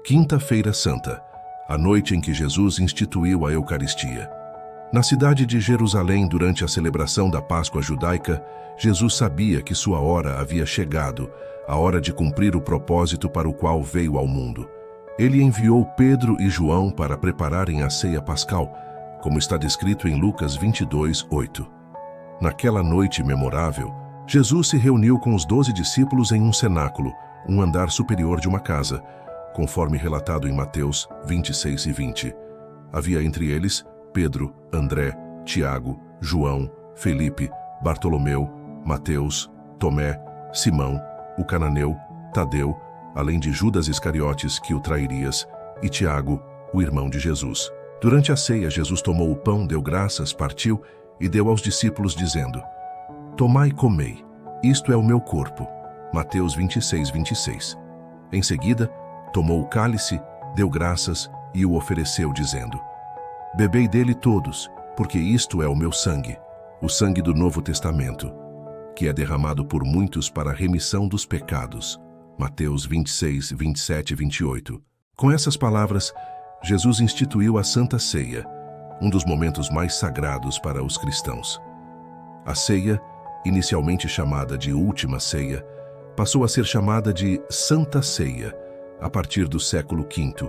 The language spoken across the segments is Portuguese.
Quinta-feira Santa, a noite em que Jesus instituiu a Eucaristia. Na cidade de Jerusalém, durante a celebração da Páscoa judaica, Jesus sabia que sua hora havia chegado, a hora de cumprir o propósito para o qual veio ao mundo. Ele enviou Pedro e João para prepararem a ceia pascal, como está descrito em Lucas 22:8. Naquela noite memorável, Jesus se reuniu com os 12 discípulos em um cenáculo, um andar superior de uma casa, conforme relatado em Mateus 26:20. Havia entre eles Pedro, André, Tiago, João, Felipe, Bartolomeu, Mateus, Tomé, Simão, o cananeu, Tadeu, além de Judas Iscariotes, que o trairias, e Tiago, o irmão de Jesus. Durante a ceia, Jesus tomou o pão, deu graças, partiu e deu aos discípulos, dizendo: Tomai e comei, isto é o meu corpo. Mateus 26:26. Em seguida, tomou o cálice, deu graças e o ofereceu, dizendo: Bebei dele todos, porque isto é o meu sangue, o sangue do Novo Testamento, que é derramado por muitos para a remissão dos pecados. Mateus 26:27 e 28. Com essas palavras, Jesus instituiu a Santa Ceia, um dos momentos mais sagrados para os cristãos. A ceia, inicialmente chamada de Última Ceia, passou a ser chamada de Santa Ceia, a partir do século V,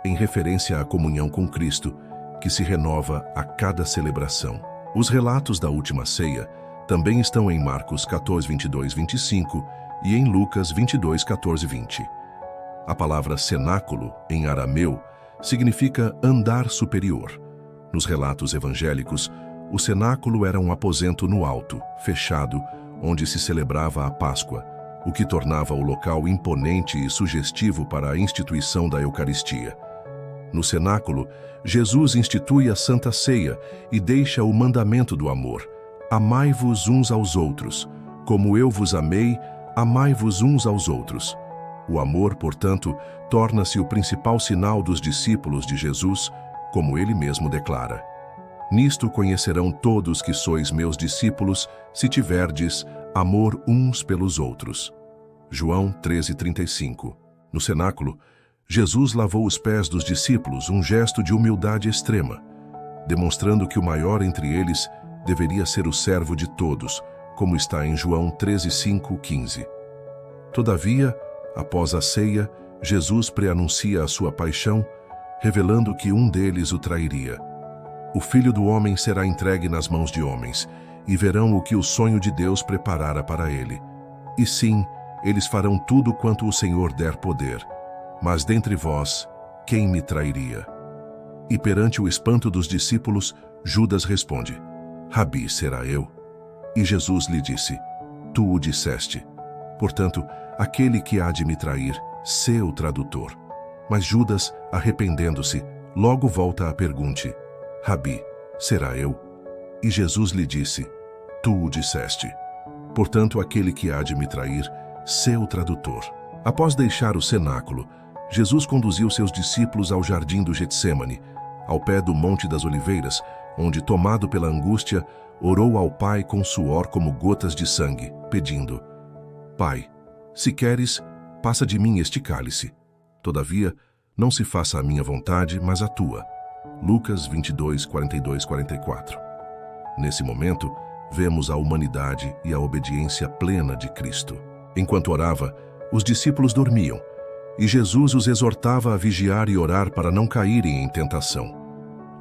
em referência à comunhão com Cristo, que se renova a cada celebração. Os relatos da Última Ceia também estão em Marcos 14:22-25 e em Lucas 22:14-20. A palavra cenáculo, em arameu, significa andar superior. Nos relatos evangélicos, o cenáculo era um aposento no alto, fechado, onde se celebrava a Páscoa, o que tornava o local imponente e sugestivo para a instituição da Eucaristia. No cenáculo, Jesus institui a Santa Ceia e deixa o mandamento do amor: amai-vos uns aos outros. Como eu vos amei, amai-vos uns aos outros. O amor, portanto, torna-se o principal sinal dos discípulos de Jesus, como ele mesmo declara: Nisto conhecerão todos que sois meus discípulos, se tiverdes amor uns pelos outros. João 13:35. No cenáculo, Jesus lavou os pés dos discípulos, um gesto de humildade extrema, demonstrando que o maior entre eles deveria ser o servo de todos, como está em João 13:5-15. Todavia, após a ceia, Jesus preanuncia a sua paixão, revelando que um deles o trairia. O Filho do Homem será entregue nas mãos de homens, e verão o que o sonho de Deus preparara para ele. E sim, eles farão tudo quanto o Senhor der poder. Mas dentre vós, quem me trairia? E perante o espanto dos discípulos, Judas responde: Rabi, será eu? E Jesus lhe disse: Tu o disseste. Portanto, aquele que há de me trair, sê o tradutor. Mas Judas, arrependendo-se, logo volta a pergunte: Rabi, será eu? E Jesus lhe disse: Tu o disseste. Portanto, aquele que há de me trair, sê o tradutor. Após deixar o cenáculo, Jesus conduziu seus discípulos ao jardim do Getsêmani, ao pé do Monte das Oliveiras, onde, tomado pela angústia, orou ao Pai com suor como gotas de sangue, pedindo: Pai, se queres, passa de mim este cálice. Todavia, não se faça a minha vontade, mas a tua. Lucas 22:42-44. Nesse momento, vemos a humanidade e a obediência plena de Cristo. Enquanto orava, os discípulos dormiam, e Jesus os exortava a vigiar e orar para não caírem em tentação.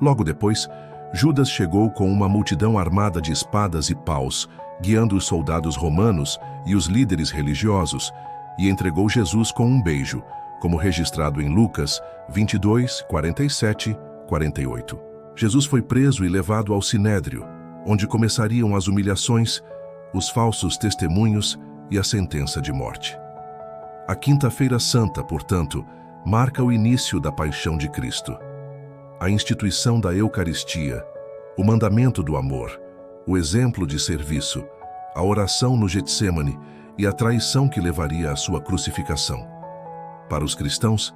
Logo depois, Judas chegou com uma multidão armada de espadas e paus, guiando os soldados romanos e os líderes religiosos, e entregou Jesus com um beijo, como registrado em Lucas 22:47-48. Jesus foi preso e levado ao Sinédrio, onde começariam as humilhações, os falsos testemunhos e a sentença de morte. A Quinta-feira Santa, portanto, marca o início da paixão de Cristo. A instituição da Eucaristia, o mandamento do amor, o exemplo de serviço, a oração no Getsêmani e a traição que levaria à sua crucificação. Para os cristãos,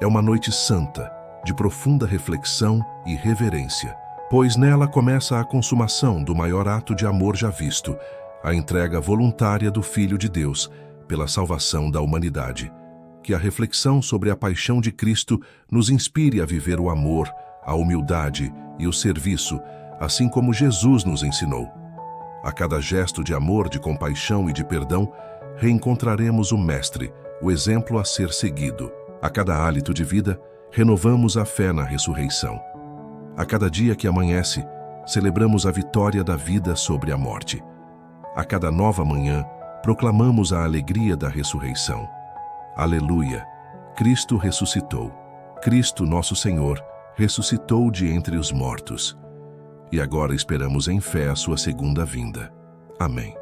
é uma noite santa, de profunda reflexão e reverência, pois nela começa a consumação do maior ato de amor já visto, a entrega voluntária do Filho de Deus pela salvação da humanidade. que a reflexão sobre a paixão de Cristo nos inspire a viver o amor, a humildade e o serviço, assim como Jesus nos ensinou. A cada gesto de amor, de compaixão e de perdão, reencontraremos o Mestre, o exemplo a ser seguido. A cada hálito de vida, renovamos a fé na ressurreição. A cada dia que amanhece, celebramos a vitória da vida sobre a morte. A cada nova manhã, proclamamos a alegria da ressurreição. Aleluia! Cristo ressuscitou. Cristo, nosso Senhor, ressuscitou de entre os mortos. E agora esperamos em fé a sua segunda vinda. Amém.